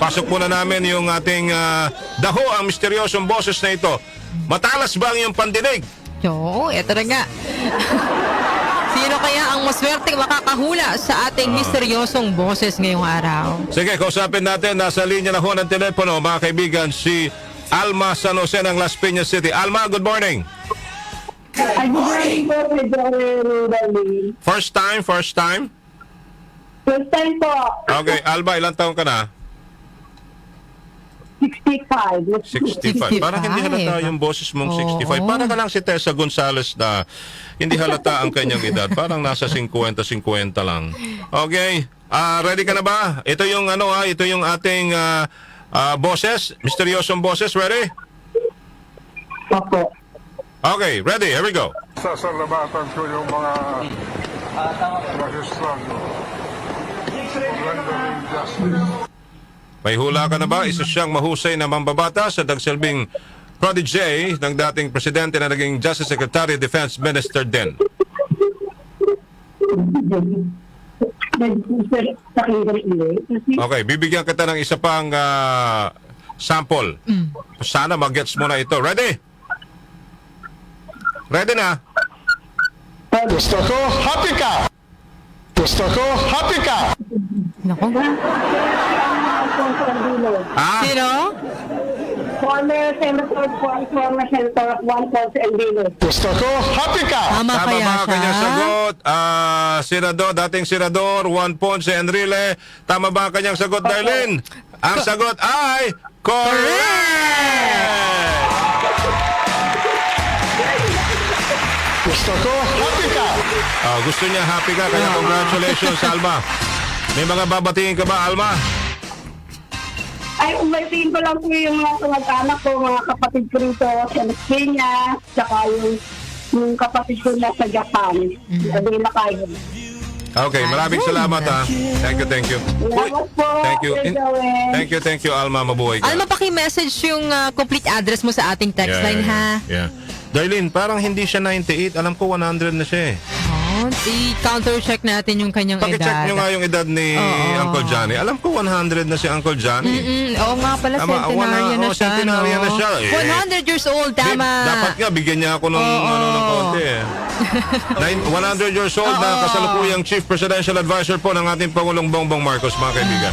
pasok muna namin yung ating daho, ang misteryosong boses na ito. Matalas ba ang iyong pandinig? Oo, eto na nga. Sino kaya ang maswerteng makakahula sa ating misteryosong boses ngayong araw? Sige, kausapin natin. Nasa linya na ho ng telepono, mga kaibigan, si Alma San Jose ng Las Piñas City. Alma, good morning. Good morning po, Pedro. First time? First time po. Okay, Alma, ilang taon ka na? 65. 65. Parang hindi halata yung boses mong 65. Oo. Parang ka lang si Tessa Gonzales na hindi halata ang kanyang edad. Parang nasa 50-50 lang. Okay. Ready ka na ba? Ito yung ito yung ating boses, misteryosong boses. Ready? Opo. Okay, ready. Here we go. Sasalamatan ko yung mga magistrado. Rendering justice. May hula ka na ba? Isa siyang mahusay na mambabata sa nagsilbing protege ng dating presidente na naging Justice Secretary, Defense Minister din. Okay, bibigyan kita ng isa pang sample. Sana mag-gets mo na ito. Ready? Ready na? Gusto ko, happy ka! Gusto ko, happy ka! Naku. Sino? Former Senator, former Senator Juan Ponce Enrile. Gusto ko, happy ka! Tama Tama kaya ba ang kanyang siya? sagot? Senador, dating Senador Juan Ponce Enrile. Tama ba ang kanyang sagot, Darlene? Ang sagot ay correct! Gusto ko, happy ka! Gusto niya happy ka, kaya congratulations, Alma. May mga babatingin ka ba, Alma? Ay, umatiin ko lang po yung mga kamag-anak ko, mga kapatid ko rito sa Kenya, tsaka yung kapatid ko na sa Japan. Sabi na kayo. Okay, maraming salamat ha. Thank you. Salamat po. Thank you. Sir Joel. Thank you, Alma. Mabuhay ka. Alma, paki-message yung complete address mo sa ating text line, ha? Yeah. Darlene, parang hindi siya 98. Alam ko 100 na siya eh. I-counter-check natin yung kanyang Pakicheck edad. nyo nga yung edad ni Uncle Johnny. Alam ko 100 na si Uncle Johnny. Oo nga pala, centenarian na siya. Centenarian na siya. 100 years old, tama. Dapat nga, bigyan niya ako ng, ng konti eh. 100 years old na kasalukuyang Chief Presidential Advisor po ng ating Pangulong Bongbong Marcos, mga kaibigan.